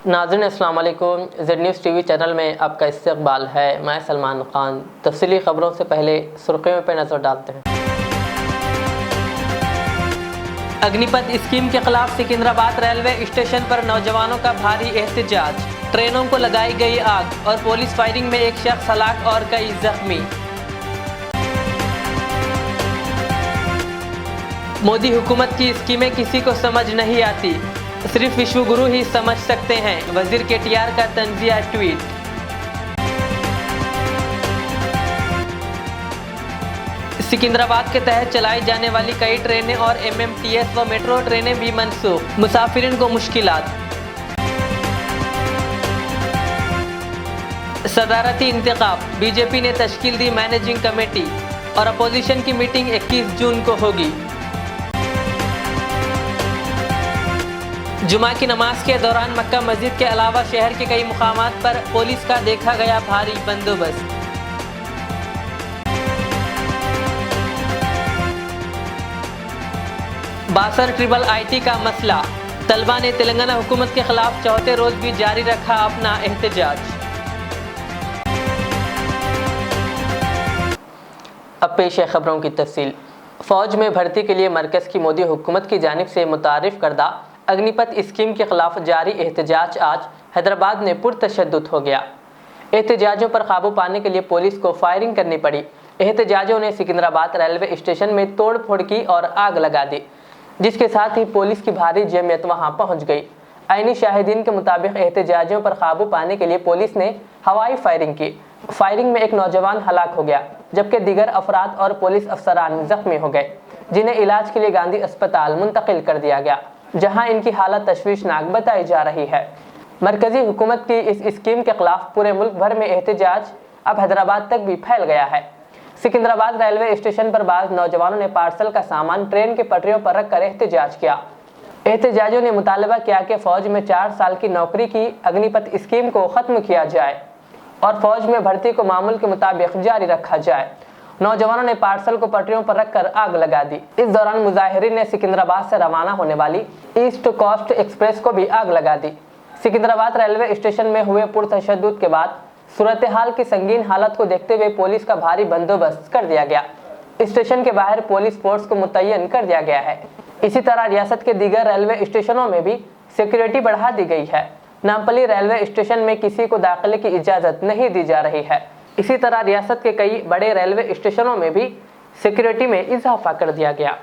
नाज़रीन अस्सलाम वालेकुम। ज़ेड न्यूज़ टीवी चैनल में आपका इस्तकबाल है। मैं सलमान खान। तफसीली खबरों से पहले सुर्खियों पर नज़र डालते हैं। अग्निपथ स्कीम के खिलाफ सिकंदराबाद रेलवे स्टेशन पर नौजवानों का भारी एहतजाज। ट्रेनों को लगाई गई आग और पुलिस फायरिंग में एक शख्स हलाक और कई जख्मी। मोदी हुकूमत की स्कीमें किसी को समझ नहीं आती, सिर्फ विश्वगुरु ही समझ सकते हैं। वजीर केटीआर का तंजिया ट्वीट। सिकंदराबाद के तहत चलाई जाने वाली कई ट्रेनें और एमएमटीएस व मेट्रो ट्रेनें भी मनसूख, मुसाफिरिन को मुश्किलात। सदारती इंतखाब, बीजेपी ने तश्कील दी मैनेजिंग कमेटी और अपोजिशन की मीटिंग 21 जून को होगी। जुमा की नमाज के दौरान मक्का मस्जिद के अलावा शहर के कई मुकामात पर पुलिस का देखा गया भारी बंदोबस्त। 62 IIT का मसला, तलबा ने तेलंगाना हुकूमत के खिलाफ चौथे रोज भी जारी रखा अपना एहतजाज। अब पेश है खबरों की तफसील। फौज में भर्ती के लिए मरकज़ की मोदी हुकूमत की जानिब से मुतारिफ करदा अग्निपथ स्कीम के खिलाफ जारी एहतजाज आज हैदराबाद में पुरतशद्दुद हो गया। एहतजाजों पर काबू पाने के लिए पुलिस को फायरिंग करनी पड़ी। एहतजाजों ने सिकंदराबाद रेलवे स्टेशन में तोड़ फोड़ की और आग लगा दी, जिसके साथ ही पुलिस की भारी जमयत वहां पहुंच गई। आईनी शाहिदीन के मुताबिक एहतजाजियों पर काबू पाने के लिए पुलिस ने हवाई फायरिंग की। फायरिंग में एक नौजवान हलाक हो गया, जबकि दीगर अफराद और पुलिस अफसरान जख्मी हो गए, जिन्हें इलाज के लिए गांधी अस्पताल मुंतकिल कर दिया गया, जहां इनकी हालत तशवीशनाक बताई जा रही है। मरकजी हुकूमत की इस स्कीम के खिलाफ पूरे मुल्क भर में एहतजाज अब हैदराबाद तक भी फैल गया है। सिकंदराबाद रेलवे स्टेशन पर बाज़ नौजवानों ने पार्सल का सामान ट्रेन के पटरियों पर रखकर एहतजाज किया। एहतजाजियों ने मुतालबा किया कि फौज में 4 साल की नौकरी की अग्निपथ स्कीम को खत्म किया जाए और फौज में भर्ती को मामूल के मुताबिक जारी रखा जाए। नौजवानों ने पार्सल को पटरियों पर रखकर आग लगा दी। इस दौरान मुजाहिरीन ने सिकंदराबाद से रवाना होने वाली ईस्ट कोस्ट एक्सप्रेस को भी आग लगा दी। सिकंदराबाद रेलवे स्टेशन में हुए पुरतशद्दुद के बाद सूरत हाल की संगीन हालत को देखते हुए पुलिस का भारी बंदोबस्त कर दिया गया। स्टेशन के बाहर पुलिस फोर्स को मुतय्यन कर दिया गया है। इसी तरह रियासत के दीगर रेलवे स्टेशनों में भी सिक्योरिटी बढ़ा दी गई है। नामपल्ली रेलवे स्टेशन में किसी को दाखिले की इजाज़त नहीं दी जा रही है। इसी तरह रियासत के कई बड़े रेलवे स्टेशनों में भी सिक्योरिटी में इजाफा कर दिया गया।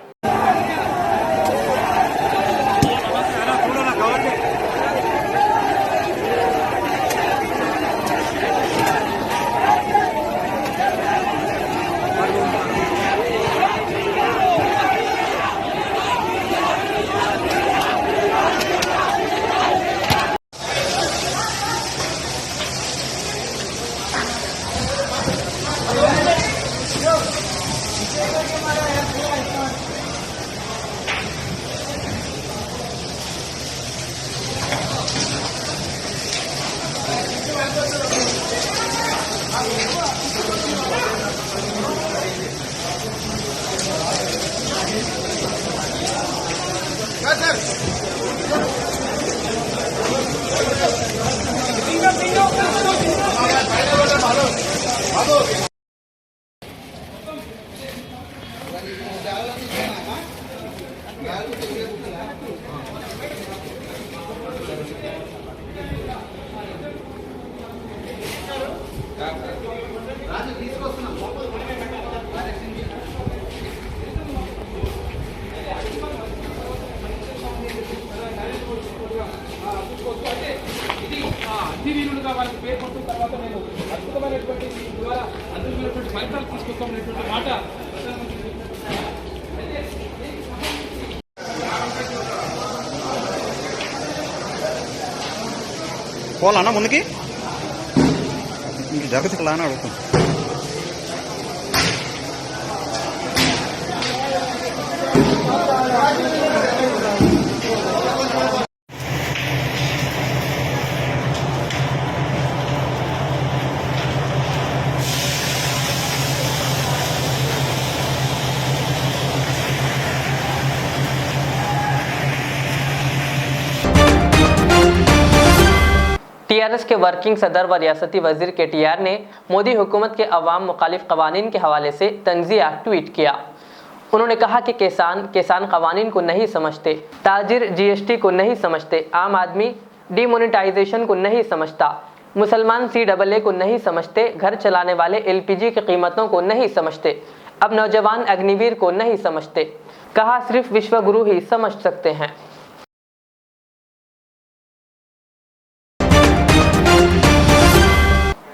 అధివీరులుగా వాళ్ళకి పేరు పొందిన తర్వాత నేను అద్భుతమైనటువంటి ద్వారా అందరికీ ఫలితాలు తీసుకొస్తామనేటువంటి మాట పోవాలన్నా ముందుకి జగతికి లానే అడుగుతాం. TRS کے ورکنگ صدر و ریاستی وزیر KTR نے مودی حکومت کے عوام مخالف قوانین کے حوالے سے تنزیہ ٹویٹ کیا۔ انہوں نے کہا کہ کسان قوانین کو نہیں سمجھتے، تاجر GST کو نہیں سمجھتے، عام آدمی ڈی مونیٹائزیشن کو نہیں سمجھتا، مسلمان CAA کو نہیں سمجھتے، گھر چلانے والے LPG کی قیمتوں کو نہیں سمجھتے، اب نوجوان اگنیویر کو نہیں سمجھتے۔ کہا صرف وشو گرو ہی سمجھ سکتے ہیں۔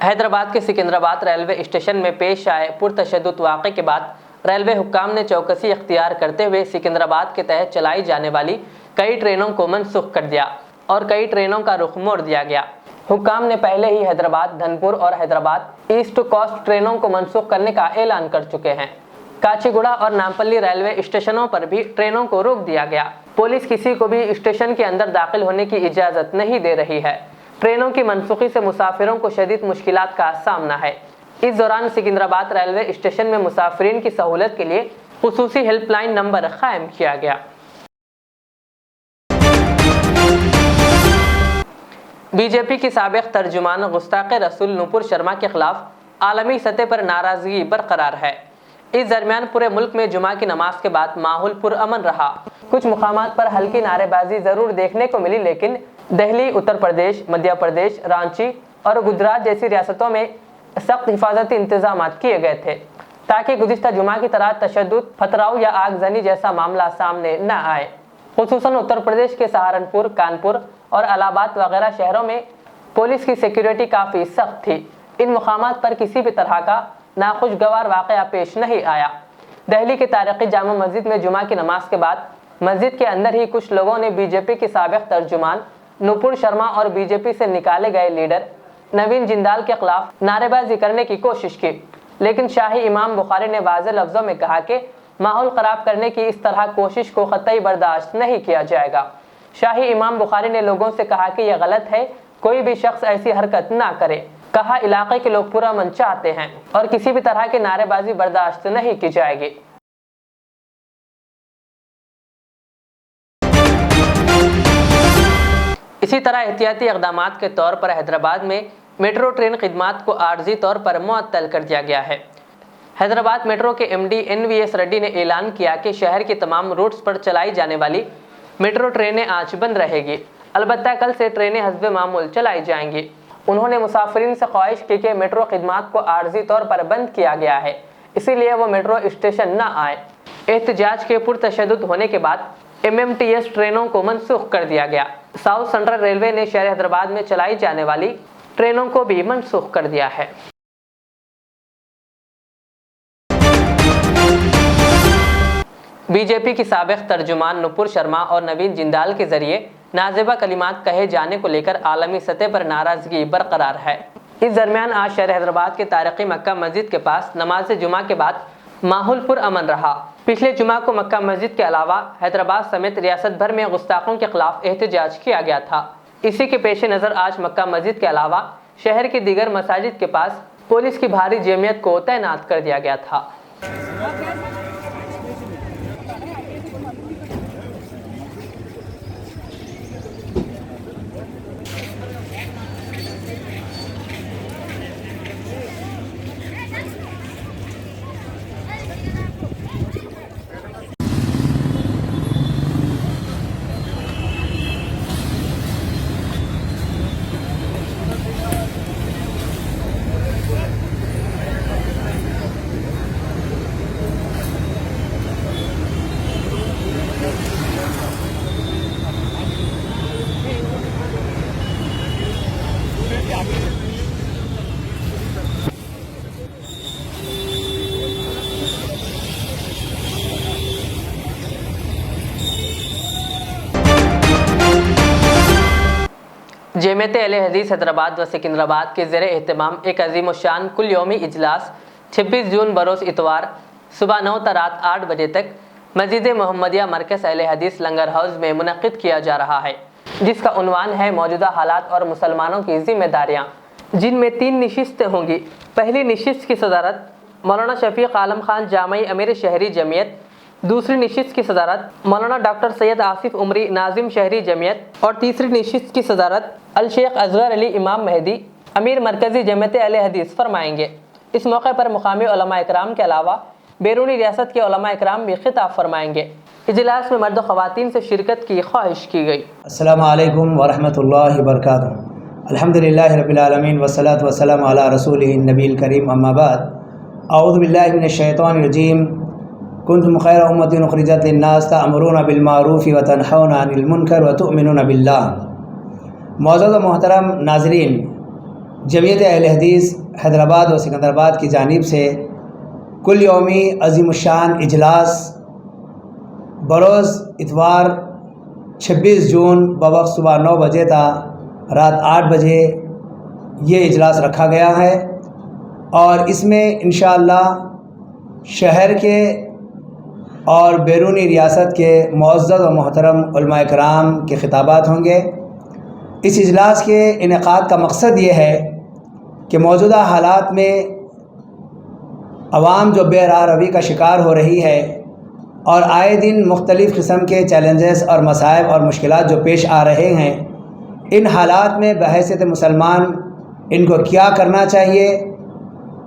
حیدرآباد کے سکندرآباد ریلوے اسٹیشن میں پیش آئے پرتشدد واقعے کے بعد ریلوے حکام نے چوکسی اختیار کرتے ہوئے سکندرآباد کے تحت چلائی جانے والی کئی ٹرینوں کو منسوخ کر دیا اور کئی ٹرینوں کا رخ موڑ دیا گیا۔ حکام نے پہلے ہی حیدرآباد، دھنپور اور حیدرآباد ایسٹ کوسٹ ٹرینوں کو منسوخ کرنے کا اعلان کر چکے ہیں۔ کاچیگوڑا اور نامپلی ریلوے اسٹیشنوں پر بھی ٹرینوں کو روک دیا گیا۔ پولیس کسی کو بھی اسٹیشن کے اندر داخل ہونے کی اجازت نہیں دے رہی ہے۔ ٹرینوں کی منسوخی سے مسافروں کو شدید مشکلات کا سامنا ہے۔ اس دوران سکندرآباد ریلوے اسٹیشن میں مسافرین کی سہولت کے لیے خصوصی ہیلپ لائن نمبر قائم کیا گیا۔ BJP کی سابق ترجمان گستاخ رسول نوپور شرما کے خلاف عالمی سطح پر ناراضگی برقرار ہے۔ اس درمیان پورے ملک میں جمعہ کی نماز کے بعد ماحول پرامن رہا۔ کچھ مقامات پر ہلکی نعرے بازی ضرور دیکھنے کو ملی، لیکن دہلی، اتر پردیش، مدھیہ پردیش، رانچی اور گجرات جیسی ریاستوں میں سخت حفاظتی انتظامات کیے گئے تھے تاکہ گزشتہ جمعہ کی طرح تشدد، پتھراؤ یا آگ زنی جیسا معاملہ سامنے نہ آئے۔ خصوصاً اتر پردیش کے سہارنپور، کانپور اور الہ آباد وغیرہ شہروں میں پولیس کی سیکیورٹی کافی سخت تھی۔ ان مقامات پر کسی بھی طرح کا ناخوشگوار واقعہ پیش نہیں آیا۔ دہلی کے تاریخی جامع مسجد میں جمعہ کی نماز کے بعد مسجد کے اندر ہی کچھ لوگوں نے BJP کی سابق ترجمان نوپور شرما اور BJP سے نکالے گئے لیڈر نوین جندال کے خلاف نعرے بازی کرنے کی کوشش کی، لیکن شاہی امام بخاری نے واضح لفظوں میں کہا کہ ماحول خراب کرنے کی اس طرح کوشش کو قطعی برداشت نہیں کیا جائے گا۔ شاہی امام بخاری نے لوگوں سے کہا کہ یہ غلط ہے، کوئی بھی شخص ایسی حرکت نہ کرے۔ کہا علاقے کے لوگ پرامن چاہتے ہیں اور کسی بھی طرح کی نعرے بازی برداشت نہیں کی جائے گی۔ اسی طرح احتیاطی اقدامات کے طور پر حیدرآباد میں میٹرو ٹرین خدمات کو عارضی طور پر معطل کر دیا گیا ہے۔ حیدرآباد میٹرو کے MD NVS ریڈی نے اعلان کیا کہ شہر کی تمام روٹس پر چلائی جانے والی میٹرو ٹرینیں آج بند رہے گی، البتہ کل سے ٹرینیں حسب معمول چلائی جائیں گی۔ انہوں نے مسافرین سے خواہش کی کہ میٹرو خدمات کو عارضی طور پر بند کیا گیا ہے، اسی لیے وہ میٹرو اسٹیشن نہ آئیں۔ احتجاج کے پرتشدد ہونے کے بعد MMTS ٹرینوں کو منسوخ کر دیا گیا۔ ساؤتھ سینٹرل ریلوے نے شہر حیدرآباد میں چلائی جانے والی ٹرینوں کو بھی منسوخ کر دیا ہے۔ BJP کی سابق ترجمان نوپور شرما اور نوین جندال کے ذریعے نازیبہ کلمات کہے جانے کو لے کر عالمی سطح پر ناراضگی برقرار ہے۔ اس درمیان آج شہر حیدرآباد کے تاریخی مکہ مسجد کے پاس نماز جمعہ کے بعد ماحول پرامن رہا۔ پچھلے جمعہ کو مکہ مسجد کے علاوہ حیدرآباد سمیت ریاست بھر میں گستاخوں کے خلاف احتجاج کیا گیا تھا۔ اسی کے پیش نظر آج مکہ مسجد کے علاوہ شہر کی دیگر مساجد کے پاس پولیس کی بھاری جمعیت کو تعینات کر دیا گیا تھا۔ جمعیت اہل حدیث حیدرآباد و سکندرآباد کے زیر اہتمام ایک عظیم الشان کل یومی اجلاس 26 جون بروز اتوار صبح 9 تا رات 8 بجے تک مسجد محمدیہ مرکز اہل حدیث لنگر ہاؤس میں منعقد کیا جا رہا ہے، جس کا عنوان ہے موجودہ حالات اور مسلمانوں کی ذمہ داریاں، جن میں 3 نشستیں ہوں گی۔ پہلی نشست کی صدارت مولانا شفیق عالم خان جامعی امیر شہری جمعیت दूसरी नशिस्त की सदारत मौलाना डॉक्टर सैयद आसिफ उमरी नाजिम शहरी जमीयत और तीसरी नशिस्त की सदारत अल शेख असगर अली इमाम मेहदी अमीर मरकज़ी जमीयत अहले हदीस फरमाएंगे। इस मौके पर मुकामी उलमा इकराम के अलावा बैरूनी रियासत के उलमा इकराम भी खिताब फरमाएंगे। इजलास में मर्द ख़वातीन से शिरकत की ख्वाहिश की गई। अस्सलामु अलैकुम वरहमतुल्लाहि वबरकातुहू। अल्हम्दुलिल्लाहि रब्बिल आलमीन वस्सलातु वस्सलामु अला रसूलिहि नबील करीम अम्मा बाद। अऊज़ु बिल्लाहि मिनश शैतानिर रजीम। कुंतुम खैरा उम्मतिन उखरिजत लिन्नास तअमुरूना बिल मारूफि व तनहौना अनिल मुनकर व तु'मिनूना बिल्लाह। मौजूद मोहतरम नाज़रीन, जमीयत अहले हदीस हैदराबाद व सिकंदराबाद की जानिब से कुल यौमी अज़ीमुश्शान इजलास बरोज़ इतवार 26 जून बवक्त सुबह 9 बजे था रात 8 बजे ये इजलास रखा गया है और इसमें इंशाअल्लाह शहर के और बैरूनी रियासत के मुअज़्ज़ज़ व मोहतरम उलमा इकराम के खिताबात होंगे। इस इजलास के इनेकाद का मकसद ये है कि मौजूदा हालात में अवाम जो बेराह रवी का शिकार हो रही है और आए दिन मुख्तलिफ़ किस्म के चैलेंजेस और मसाइब और मुश्किलात जो पेश आ रहे हैं, इन हालात में बहैसियत मुसलमान इनको क्या करना चाहिए,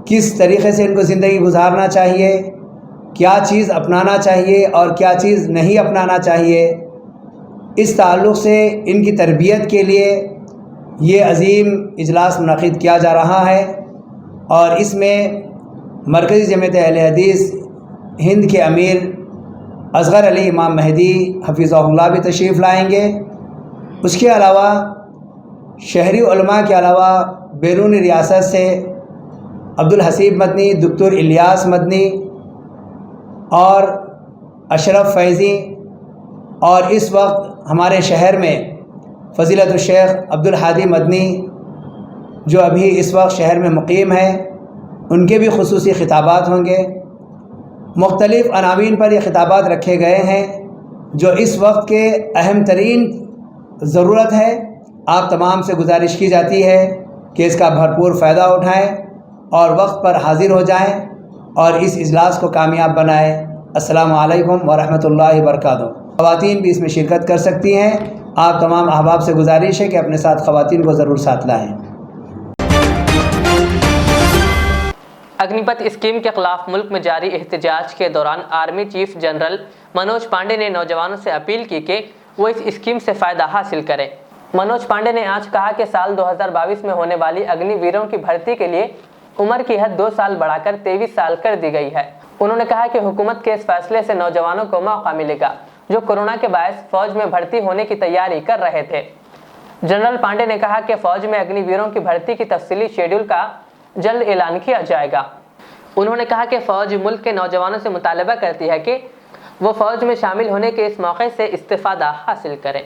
किस तरीक़े से इनको ज़िंदगी गुजारना चाहिए, क्या चीज़ अपनाना चाहिए और क्या चीज़ नहीं अपनाना चाहिए, इस ताल्लुक़ से इनकी तरबियत के लिए ये अज़ीम इजलास मुनक़िद किया जा रहा है। और इसमें मरकज़ी जमीयत अहले हदीस हिंद के अमीर असगर अली इमाम मेहदी हफ़िज़हुल्लाह भी तशरीफ़ लाएंगे। उसके अलावा शहरी उलमा के अलावा बैरूनी रियासत से अब्दुल हसीब मदनी, डॉक्टर इलियास मदनी और अशरफ फैज़ी, और इस वक्त हमारे शहर में फ़ज़ीलतुल शेख अब्दुल हादी मदनी जो अभी इस वक्त शहर में मुक़ीम है, उनके भी ख़ुसूसी खिताबात होंगे। मुख्तलिफ़ अनावीन पर ये खिताबात रखे गए हैं जो इस वक्त के अहम तरीन ज़रूरत है। आप तमाम से गुजारिश की जाती है कि इसका भरपूर फ़ायदा उठाएँ और वक्त पर हाज़िर हो जाएँ और इस इजलास को कामयाब बनाएँ। अस्सलामु अलैकुम वरहमतुल्लाहि वबरकातुहू। ख़वातीन भी इसमें शिरकत कर सकती हैं। आप तमाम अहबाब से गुजारिश है कि अपने साथ ख़वातीन को ज़रूर साथ लाएँ। अग्निपथ स्कीम के खिलाफ मुल्क में जारी एहतजाज के दौरान army chief general Manoj Pande ने नौजवानों से अपील की कि वो इस स्कीम से फ़ायदा हासिल करें। मनोज पांडे ने आज कहा कि साल 2022 में होने वाली अग्निवीरों की भर्ती के लिए उम्र की हद 2 साल बढ़ाकर 23 साल कर दी गई है। उन्होंने कहा कि हुकूमत के इस फैसले से नौजवानों को मौका मिलेगा जो कोरोना के बायस फ़ौज में भर्ती होने की तैयारी कर रहे थे। जनरल पांडे ने कहा कि फ़ौज में अग्निवीरों की भर्ती की तफसीली शेड्यूल का जल्द ऐलान किया जाएगा। उन्होंने कहा कि फ़ौज मुल्क के नौजवानों से मुतालबा करती है कि वो फ़ौज में शामिल होने के इस मौके से इस्तिफ़ादा हासिल करें।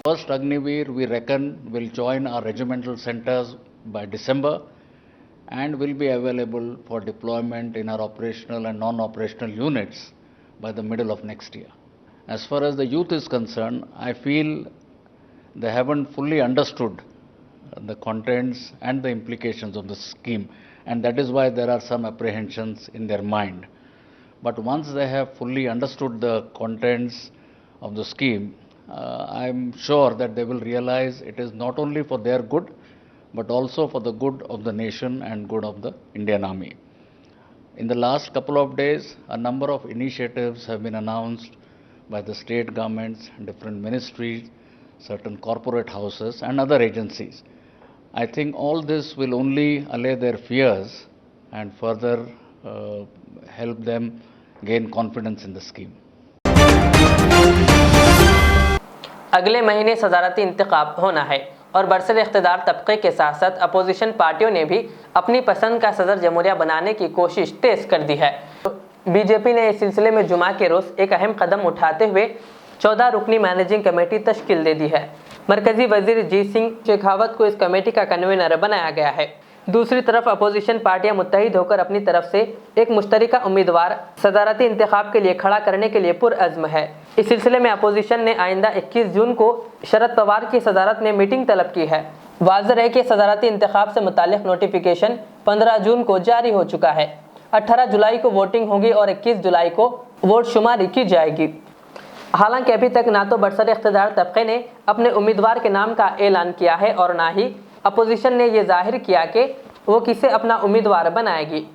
First Agniveer, we reckon, will join our regimental centers by December and will be available for deployment in our operational and non-operational units by the middle of next year. As far as the youth is concerned, I feel they haven't fully understood the contents and the implications of the scheme, and that is why there are some apprehensions in their mind. But once they have fully understood the contents of the scheme, I am sure that they will realize it is not only for their good, but also for the good of the nation and good of the Indian Army. In the last couple of days, a number of initiatives have been announced by the state governments, different ministries, certain corporate houses and other agencies. I think all this will only allay their fears and further help them gain confidence in the scheme. अगले महीने सदारती इंतखाब होना है और बरसर इख्तिदार तबके के साथ साथ opposition पार्टियों ने भी अपनी पसंद का सदर जमहूरिया बनाने की कोशिश तेज कर दी है। बीजेपी ने इस सिलसिले में जुमा के रोज़ एक अहम कदम उठाते हुए 14 रुकनी मैनेजिंग कमेटी तश्कील दे दी है। मरकज़ी वज़ीर जी सिंह शेखावत को इस कमेटी का कन्वीनर बनाया गया है। दूसरी तरफ अपोजिशन पार्टियां मुत्तहिद होकर अपनी तरफ से एक मुश्तरका उम्मीदवार सदारती इंतखाब के लिए खड़ा करने के लिए पुरअज़्म है। इस सिलसिले में अपोजिशन ने आइंदा 21 जून को शरद पवार की सदारत में मीटिंग तलब की है। वाज़ेह है कि सदारती इंतखाब से मुताल्लिक़ नोटिफिकेशन 15 जून को जारी हो चुका है। 18 जुलाई को वोटिंग होगी और 21 जुलाई को वोट शुमारी की जाएगी। हालांकि अभी तक ना तो बरसर इख्तिदार तबके ने अपने उम्मीदवार के नाम का ऐलान किया है और ना ही अपोजिशन ने ये जाहिर किया कि वो किसे अपना उम्मीदवार बनाएगी।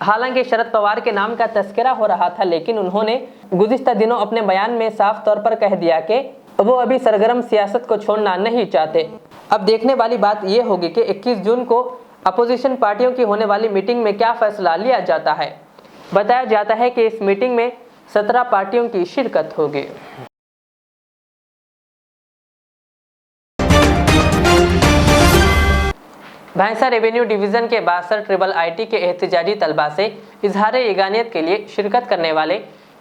हालांकि शरद पवार के नाम का तस्करा हो रहा था, लेकिन उन्होंने गुज़िश्ता दिनों अपने बयान में साफ तौर पर कह दिया कि वो अभी सरगर्म सियासत को छोड़ना नहीं चाहते। अब देखने वाली बात ये होगी कि 21 जून को अपोजिशन पार्टियों की होने वाली मीटिंग में क्या फैसला लिया जाता है। बताया जाता है कि इस मीटिंग में 17 पार्टियों की शिरकत होगी। भैंसा रेवेन्यू डिवीज़न के 62 ट्रिपल आईटी के एहतजाजी तलबा से इजहार यगानियत के लिए शिरकत करने वाले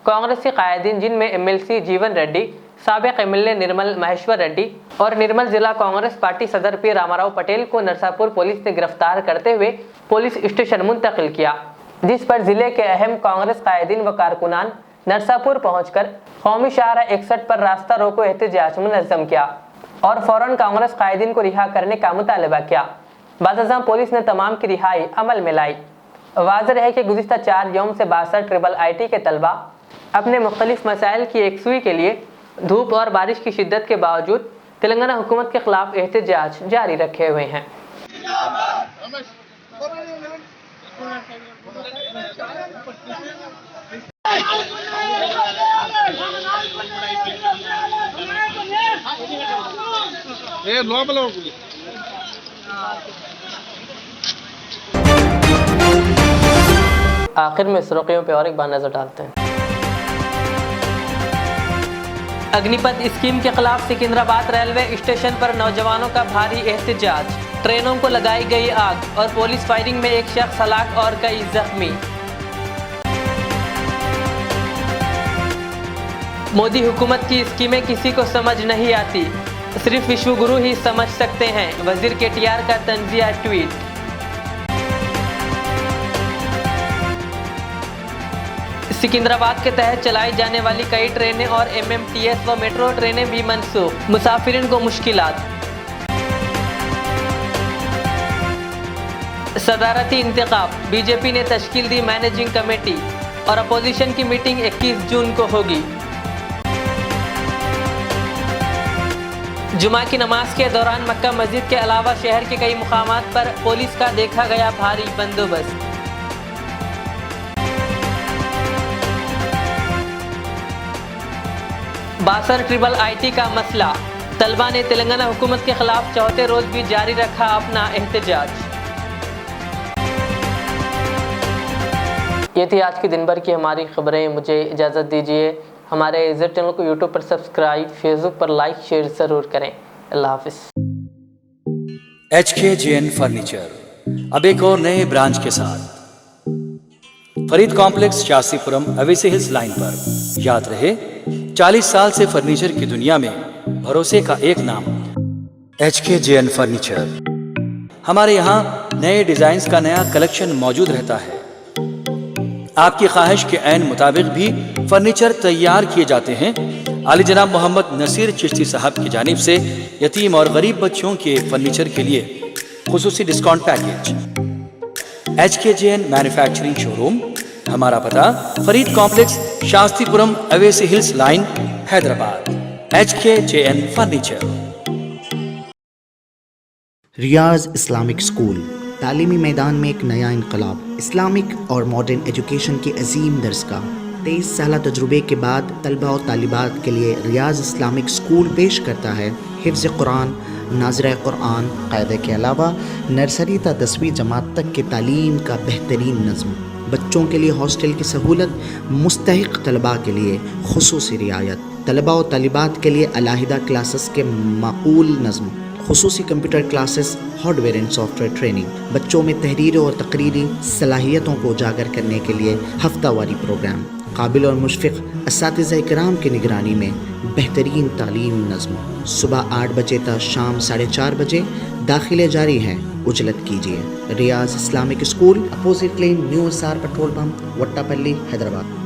कांग्रेसी कायदीन, जिनमें एमएलसी जीवन रेड्डी, साबिक एमएलए निर्मल महेश्वर रेड्डी और निर्मल जिला कांग्रेस पार्टी सदर पी रामाराव पटेल को नरसापुर पुलिस ने गिरफ्तार करते हुए पुलिस स्टेशन मुंतकिल किया, जिस पर जिले के अहम कांग्रेस कायदीन व कारकुनान नरसापुर पहुंचकर कौमी शाहराह 61 पर रास्ता रोको एहतजाज मुनज़्ज़म किया और फौरन कांग्रेस कायदीन को रिहा करने का मुतालबा किया। बाज़ पुलिस ने तमाम की रिहाई अमल में लाई। वाज़ेह है कि गुज़िश्ता 4 यौम से 62 ट्रिपल आईटी के तलबा अपने मुख्तलिफ मसाइल की एकसुई के लिए धूप और बारिश की शिद्दत के बावजूद तेलंगाना हुकूमत के खिलाफ एहतजाज जारी रखे हुए हैं। आखिर में सुर्खियों पे और एक बार नजर डालते हैं। अग्निपथ स्कीम के खिलाफ सिकंदराबाद रेलवे स्टेशन पर नौजवानों का भारी एहतजाज, ट्रेनों को लगाई गई आग और पुलिस फायरिंग में एक शख्स हलाक और कई जख्मी। मोदी हुकूमत की स्कीमें किसी को समझ नहीं आती, सिर्फ विश्वगुरु ही समझ सकते हैं, वजीर केटीआर का तंजिया ट्वीट। सिकंदराबाद के तहत चलाई जाने वाली कई ट्रेनें और एमएमटीएस व मेट्रो ट्रेनें भी मनसूख, मुसाफिरीन को मुश्किलात। सदारती इंतखाब, बीजेपी ने तश्कील दी मैनेजिंग कमेटी और अपोजिशन की मीटिंग 21 जून को होगी। जुमा की नमाज के दौरान मक्का मस्जिद के अलावा शहर के कई मुकामात पर पुलिस का देखा गया भारी बंदोबस्त। बासर ट्रिपल आईटी का मसला, तलबा ने तेलंगाना हुकूमत के खिलाफ चौथे रोज भी जारी रखा अपना एहतजाज। ये थी आज की दिन भर की हमारी खबरें। मुझे इजाज़त दीजिए। हमारे इज़्ज़त चैनल को यूट्यूब पर सब्सक्राइब, फेसबुक पर लाइक शेयर ज़रूर करें। अल्लाह हाफिज़। HKJN फर्नीचर अब एक और नए ब्रांच के साथ Farid complex, Shastripuram, Owaisi hills line पर। याद रहे, 40 साल से फर्नीचर की दुनिया में भरोसे का एक नाम HKJN फर्नीचर। हमारे यहाँ नए डिजाइन्स का नया कलेक्शन मौजूद रहता है। आपकी ख्वाहिश के ऐन मुताबिक भी फर्नीचर तैयार किए जाते हैं। आली जनाब मोहम्मद नसीर चिश्ती साहब की जानिब से यतीम और गरीब बच्चों के फर्नीचर के लिए खुसूसी discount package. HKJN manufacturing showroom, हमारा पता Farid complex, Shastripuram, Owaisi hills line, Hyderabad. HKJN furniture. Riyaz Islamic school, तालीमी मैदान में एक नया इनकलाब। इस्लामिक और मॉडर्न एजुकेशन की अजीम दरसगाह। 23 साल तजुर्बे के बाद तलबा और तालिबात के लिए रियाज इस्लामिक स्कूल पेश करता है हिफ्ज़ कुरान, नाज़िरा कुरान कायदे के अलावा नर्सरी ta 10वीं जमात तक के तालीम का बेहतरीन नज़्म। बच्चों के लिए हॉस्टल की सहूलत, मुस्तहिक़ तलबा के लिए खुसूसी रियायत, तलबा और तालिबात के लिए अलहदा क्लासेस के माकूल नज़्म, खुसूसी computer classes, hardware and software training. बच्चों में तहरीर और तकरीरी सलाहियतों को उजागर करने के लिए हफ्तावारी प्रोग्राम। काबिल और मुशफ़िक़ असातिज़ा इकराम की निगरानी में बेहतरीन तालीम नज़्म। सुबह 8 बजे तक शाम 4:30 बजे दाखिले जारी हैं, उजलत कीजिए। Riyaz Islamic school, opposite lane, new SR petrol pump, Vattapalli, Hyderabad.